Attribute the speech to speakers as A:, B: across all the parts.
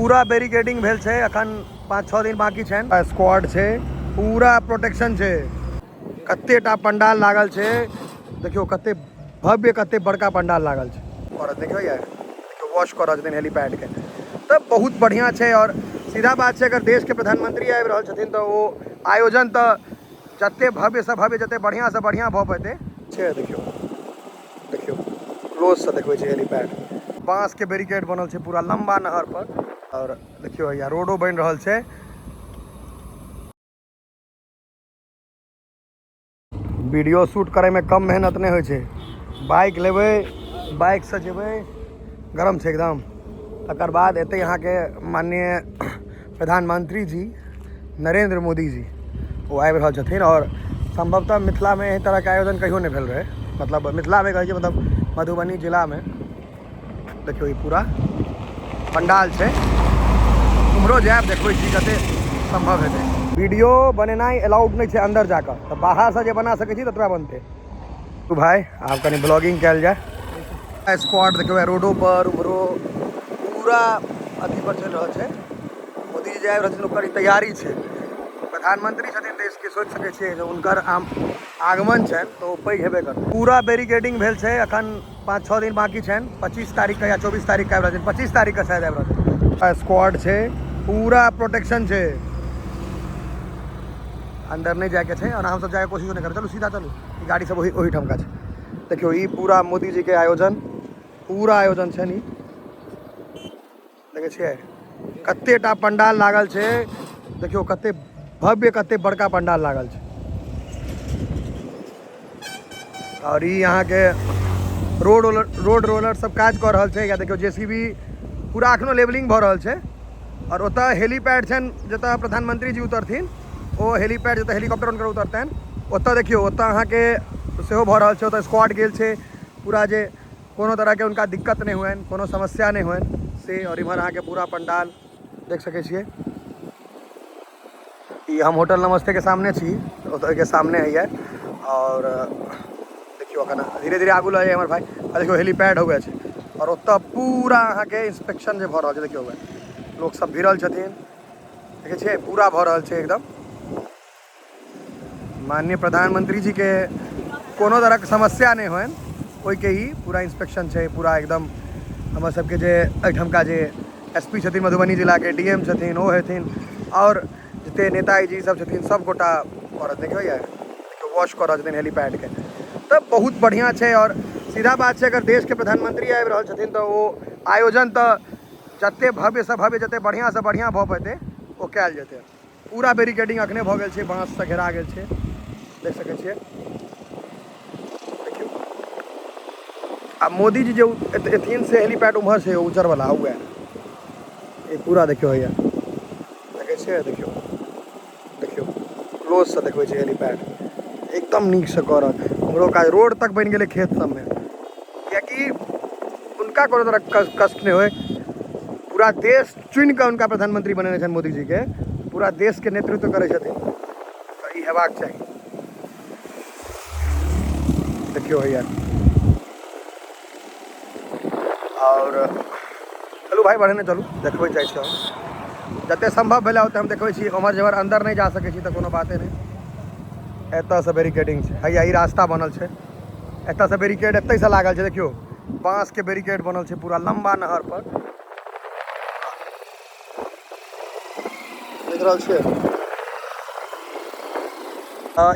A: पूरा बेरिकेडिंग भेल छे, अखन 5-6 दिन बाकी छे। स्क्वाड छे, पूरा प्रोटेक्शन छे, कत्तेटा पंडाल लागल छे। देखियो कत्ते भव्य कत्ते बड़का पंडाल लागल छे। और देखियो यार तो वॉश कर रहल छथिन हेलीपैड के, तो बहुत बढ़िया छे। और सीधा बात है, अगर देश के प्रधानमंत्री आबि रहल छथिन तो वो आयोजन तो जते भव्य से भव्य जते बढ़िया से बढ़िया भ पेते छे। देखियो देखियो क्लोज से देखबै छे हेलीपैड, बांस के बैरिकेड बनल छे पूरा लंबा नहर पर। और देखियो यार रोडो बन रहल छे। वीडियो शूट करे में कम मेहनत नहीं होय छे। बाइक लेबै, बाइक से जेबै, गरम छे एकदम। तकर बाद एते यहाँ के माननीय प्रधानमंत्री जी नरेंद्र मोदी जी वो आबि रहल छथिन। और संभवतः मिथिला में एही तरह के आयोजन कहियो नहीं भेल रहे, मतलब मिथिला में कहै छै, मतलब मधुबनी जिला में। देखियो ई पूरा पंडाल छे, उम्हरो जायब देखबै छी कते संभव हेतै। वीडियो बनेनाइ अलाउड नहीं है अंदर जाकर, तो बाहर से जे बना सके छी ततबा बनते। तो भाई आप कहीं ब्लॉगिंग कल जाए। स्क्वाड देखियो रोडो पर उम्हरो पूरा अथी पर चल रहा है। मोदी जी आबि रहल छथिन, ओकर तैयारी है। प्रधानमंत्री छथिन देश के, सोच सके छियै उनकर आगमन छनि तो पैघ हेबे कर। पूरा बेरिकेडिंग भेल छै, अखन 5-6 दिन बाकी छनि। 25 तारीख के या 24 तारीख के आबि रहल छथिन, 25 तारीख के शायद आबि रहल छथिन। स्क्वाड छै, पूरा प्रोटेक्शन छै, अंदर नहीं जाके छे। और हम सब जाके कोशिश नहीं कर, चलो सीधा चलो, गाड़ी सब वही ठमका छे। देखियो ई पूरा मोदी जी के आयोजन, पूरा आयोजन छे नी। देखे छियै कत्तेटा पंडाल लागल छे। देखियो कत्ते भव्य कत्ते बड़का पंडाल लागल छे। और ई यहाँ के रोड रोलर सब काज कर रहल छे। या देखियो जेसीबी पूरा अखनो लेवलिंग भ रहल छे। और ओतऽ हेलीपैड छन जतऽ प्रधानमंत्री जी उतरथिन, वो हेलीपैड जतऽ हेलीकॉप्टर उनकर उतरतन, ओतऽ देखियो ओतऽ अहाँ के सेहो भ रहल छे। ओतऽ स्क्वाड गेल छे पूरा, जे कोनो तरह के उनका दिक्कत नहीं हुए, कोनो समस्या नहीं हुए से। और इम्हर अहाँ के पूरा पंडाल देख सके छिए। ई हम होटल नमस्ते के सामने छी, ओतऽ के सामने है ये। और देखियो अखन धीरे धीरे आगू लगे हमर भाई। देखियो हेलीपैड हो गए छे। और ओतऽ पूरा अहाँ के इंस्पेक्शन जे भ रहल छे, देखियो लोग सब भिड़ल छथिन, देखे छिए पूरा भ रहल छे एकदम। माननीय प्रधानमंत्री जी के कोनो तरह के समस्या नहीं होन, ओई के ही पूरा इंस्पेक्शन छे पूरा एकदम। हमर सबके जे एहिठमका जे एसपी छथिन मधुबनी जिला के, डीएम छथिन वो हेथिन, और जते नेताजी जी सब छथिन सब गोटा। और देखियो यार तो वॉश कर रहल छथिन हेलीपैड के, तो बहुत बढ़िया छे। और सीधा बात है, अगर देश के प्रधानमंत्री आबि रहल छथिन तो वो आयोजन तो जते भव्य से भव्य जते बढ़िया से बढ़िया भ पेते वो कल जेते। पूरा बेरिकेडिंग अखने भ गेल छे, बांस से घेरा गेल छे, देख सके छिए। देखियो अब मोदी जी जो एथिन से हेलीपैड उम्हर से उजर वाला हुआ है, ये पूरा देखियो है देखे छिए। देखियो देखियो क्लोज से देखबै छे हेलीपैड, एकदम नीक से करल। हमरो का रोड तक बन गेले खेत सब में, क्योंकि उनका कोनो तरह कष्ट नहीं होए। पूरा देश चुन के उनका प्रधानमंत्री बनेने छन मोदी जी के, पूरा देश के नेतृत्व करे छथिन, तो ई हेबाक चाहिए। देखियो है यार। और चलू भाई बढ़े चलू, देखबै जाइ छै जते संभव भेला ओते हम देखबै छी। उमर जबर अंदर नहीं जा सके छी तो कोनो बाते नहीं। एतऽ से बैरिकेडिंग छै, हैया ई रास्ता बनल छै, एतऽ से बैरिकेड एतै से लागल छै। देखियो बांस के बैरिकेड बनल छै पूरा लंबा नहर पर, देख रहल छियै।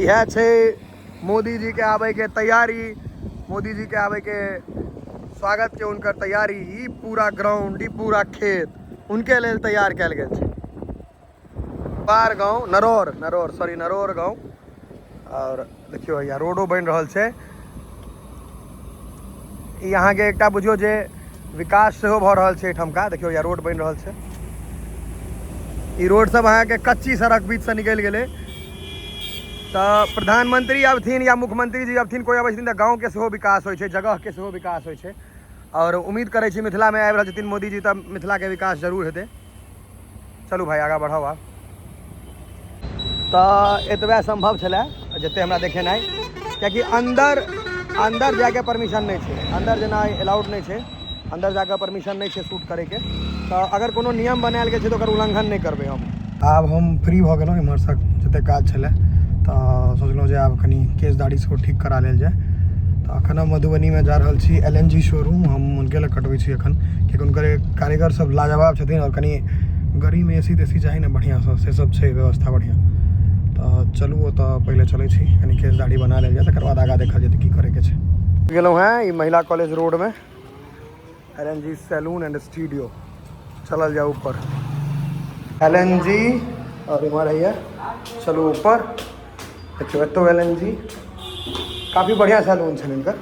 A: यह छै मोदी जी के आबे के तैयारी, मोदी जी के आबे के स्वागत के उनकर तैयारी। ई पूरा ग्राउंड, ई पूरा खेत उनके लेल तैयार कल गेल छै। पार गाँव नरौर गाँव। और देखियो यहाँ रोडो बन रहल छै। यहाँ के एकटा बुझियो जे विकास सेहो भ रहल छै एहिठमका। देखियो यहाँ रोड बन रहल छै। ई रोड सब अहाँ के कच्ची सड़क बीच से निकल गेले, तो प्रधानमंत्री अबथिन या मुख्यमंत्री जी अबथिन, कोई अबै छथिन तो गाँव के सेहो विकास होइ छै, जगह के सेहो विकास होइ छै। और उम्मीद करै छी मिथिला में आबि रहल छथिन मोदी जी, तब मिथिला के विकास जरूर हेतै। चलू भाई आगा बढ़ाओ। आब तो एतबे संभव छलै जते हमरा देखेनाइ, कियाकि अंदर जाके परमिशन नहीं है, अंदर जेना अलाउड नहीं है, अंदर जाकर परमिशन नहीं है शूट करे के। तो अगर कोनो नियम बनायल गेल छै तो ओकर उल्लंघन नहीं करबे हम। आब हम फ्री भ गेलहुँ इम्हर से जते काज छलै तो सोचलहुँ जे आब कनी केस दाढ़ी सेहो ठीक करा लेल जाए। तो अखन हम मधुबनी में जा रहल छी LNG शोरूम। हम उनके लिए कटबै छी अखन कि उनकर कारीगर सब लाजवाब छथिन और कनी गाड़ी में AC तेसी चाही ने बढ़िया से सब छै व्यवस्था बढ़िया। तो चलू तो पहले चलै छी कनी केस दाढ़ी बना लेल जाए तकर बाद आगा देखल जेतै की करे के छै। गेलहुँ हैं ई महिला कॉलेज रोड में LNG सैलून एंड स्टूडियो। चलल जाए ऊपर LNG और इमर है चलू ऊपर देखियो एतो LNG काफ़ी बढ़िया सैलून है इनका।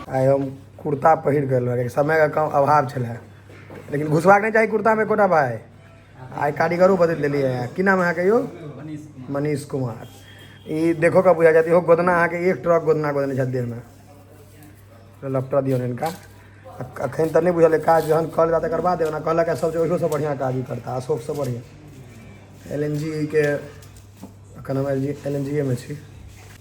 A: आइ हम कुर्ता पहिर गए समय का कम अभाव छलै लेकिन घुसबाक नहीं चाहिए कुर्ता में कोटा भाई। आइ कारीगरो बदल दिलिए है की नाम है अहाँके यो मनीष कुमार। ये देखो का बुझा जाती हो गोदना अहाँके एक ट्रक गोदना गोदने छथि देह में लपटा दियो इनका। अखन तो नहीं बुझल काज जहन कल जाए तकर बाद ना कहलक सब ओहियो से बढ़िया काज ही करता अशोक से बढ़िया। LNG के अखन हम LNG में छी।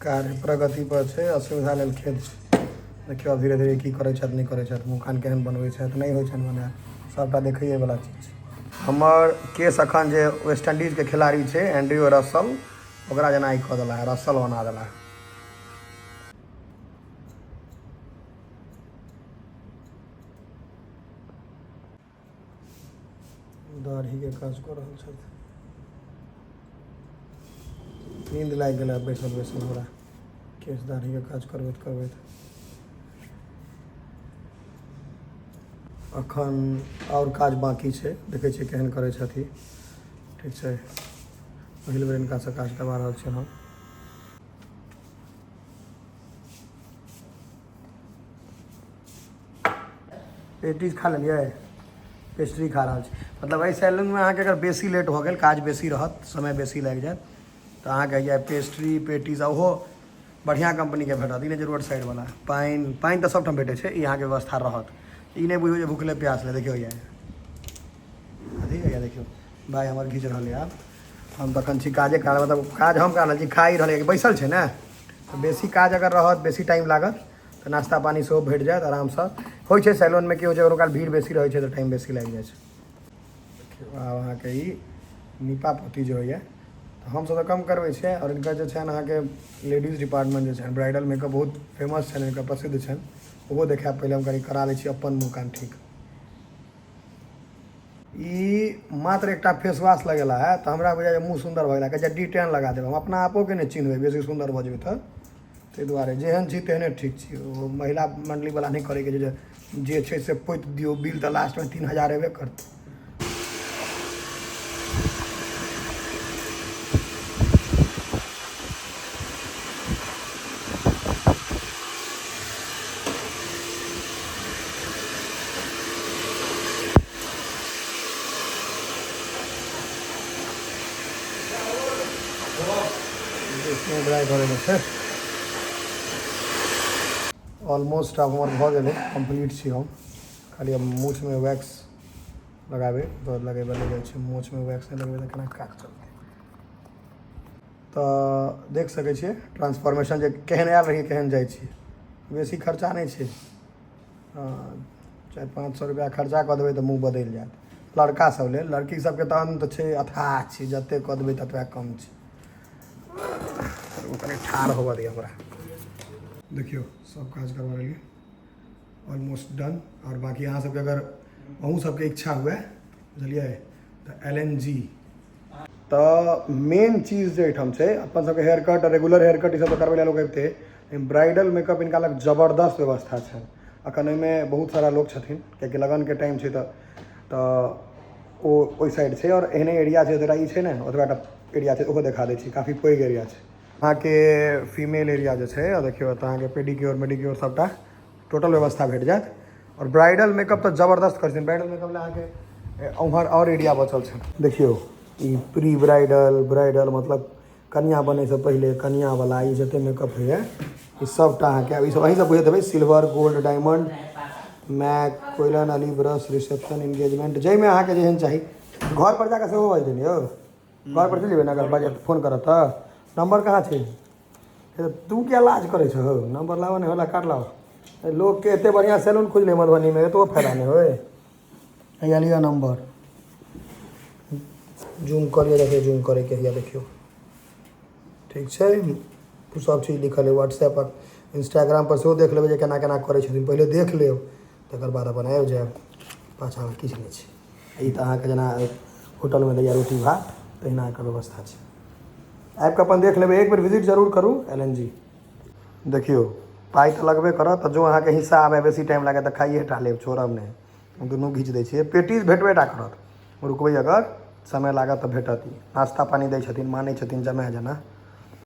A: कार्य प्रगति पर छै असुविधा लेल खेद छै। देखियो अब धीरे धीरे की करे छथि नहीं करे छथि मुँह कान केहन बनबै छथि नहीं होइ छनि बनायल सबटा देखैए वाला चीज। हमर केस अखन जे वेस्ट इंडीज के खिलाड़ी छै एंड्रयू रसल ओकरा जना ही कऽ देला है रसल बना देला है। दाढ़ी के काज कर रहल छथि। नींद लागि गेल बैसल बैसल हमरा केस दाढ़ी के काज करबैत करबैत। अखन और काज बाकी छै देखै छियै केहन करै छथि ठीक छै। पहिल बेर इनका से काज करवा रहल छी हम। पेटीज खा लेलिए पेस्ट्री खा रहा छी मतलब एहि सैलून में अहाँके अगर बेसी लेट हो गेल काज बेसी रहत समय बेसी लागि जायत तो अहाँके ये पेस्ट्री पेटीज ओहो बढ़िया कंपनी के भेटत। ई नहीं जे रोड साइड वाला पानि तो सबठाम भेटै छै ई अहाँके व्यवस्था रहत। ई नहीं बुझियो जे भूखले प्यास ले देखियो ये अथी है देखियो भाई हमर घीच रहल है। आब हम तखन छी काजे कर मतलब काज हम कर रहल छी खा ही रहल बैसल छै ने तो बेसी काज अगर रहत बेसी टाइम लागत तो नाश्ता पानी सेहो भेट जायत आराम से होइ छै सैलून में की होइ छै कखनो काल भीड़ बेसी रहै छै तो टाइम बेसी लागि जाइ छै। देखियो आब अहाँके ई नीपा पोती जे होइए तो हमसब तो कम करबै छै और इनका जे छनि अहाँके लेडीज डिपार्टमेंट जे छनि ब्राइडल मेकअप बहुत फेमस छनि इनका प्रसिद्ध छनि ओहो देखायब पहले हम कनी करा लै छी अपन मुँह कान ठीक। ई मात्र एकटा फेस वाश लगेला है तो हमरा बुझाइए मुँह सुंदर भऽ गेला D10 लगा देब हम अपना आपो के नहीं चिन्हबै बेसी सुंदर भऽ जेबै तऽ ताहि दुआरे जेहन छी तेहने ठीक छी। ओ महिला मंडली वाला नहीं करे के जे छै से पोति दियौ बिल तो लास्ट में 3000 एबे करतै। इसमें ड्राई करे के छै ऑलमोस्ट अब हमार भऽ गेलै कम्प्लीट छी हम खाली अब मूछ में वैक्स लगाबे तो लगेबे लग जाइ छै मूछ में वैक्स नहीं लगेबे तो केना काज चलतै। तो देख सकै छियै ट्रांसफॉर्मेशन जे केहन आयल रही केहन जाइ छी बेसी खर्चा नहीं छै 400-500 रुपया खर्चा कऽ देबै तो मुँह बदलि जायत। लड़का सब लेल लड़की सबके तहन तऽ छै अथाह छै जते कऽ देबै ततबा कम छै। कनी ठाढ़ होबऽ दिया हमरा देखियो सब काज करवा रही ऑलमोस्ट डन। और बाकी अहाँ सबके अगर अहूँ सबके इच्छा हुए बुझलिए तो LNG तो मेन चीज़ जो एहिठाम छै अपन सबके हेयर कट रेगुलर हेयर कट ई सब तो करबै लोग अबिते ब्राइडल मेकअप इनका लग जबरदस्त व्यवस्था छै। अखन एहिमे बहुत सारा लोग छथिन कियाकि लगन के टाइम छै तो ओहि साइड छै और एहने एरिया छै जरा ई छै ने ओतबा एरिया छै ओहो देखा दै छी काफ़ी पैघ एरिया छै। अहाँ के फीमेल एरिया जो है देखियो तो अहाँ के पेडिक्योर मेडिक्योर सबटा टोटल व्यवस्था भेट जायत। और ब्राइडल मेकअप तो जबरदस्त कर ब्राइडल मेकअप ले अहाँ के उम्हर और एरिया बचल छै देखियो ई प्री ब्राइडल ब्राइडल मतलब कन्या बने से पहले कन्या वाला ये जते मेकअप है ये सबटा अहाँ के अभी सब वही सब बुझे देबै सिल्वर गोल्ड डायमंड मैक कोयलन अली ब्रश रिसेप्शन एंगेजमेंट जाहिमे अहाँ के जेहन चाही घर पर जाकर सेहो बाजि देलिए यौ घर पर चलि जेबै ने अगर बजट फोन करत तऽ नंबर कहाँ छै तू क्या लाज करे छो नंबर लाओ नहीं होला काट लाओ लोग के एते बढ़िया सैलून खुजले मधुबनी में तो फायदा नहीं होए। यहाँ लिया नंबर, जूम करिए, देखिए जूम करे के हिया देखियो, ठीक है। सब चीज लिखल है व्हाट्सएप पर, इंस्टाग्राम पर सेहो देख लेबै जे केना केना करै छथिन, पहिले देख लेब तकर बाद अपन आबि जायब। पाछाँमे किछु नहीं छै। ई तऽ अहाँके जेना होटलमे दैया रोटी भात, तहिना एकर व्यवस्था छै। आबि कऽ अपन देख लेबै, एक बेर विजिट जरूर करू LNG। देखियो पाइ तऽ लगबे करत, जो अहाँके हिस्सा आबे बेसी टाइम लागे तऽ खाइए टा लेब, छोड़ब नहीं। दुनू घीच दै छियै। पेटीज भेटबे टा करत, रुकबै अगर समय लागत तऽ भेटत। नाश्ता पानी दै छथिन, मानै छथिन जमाए जेना।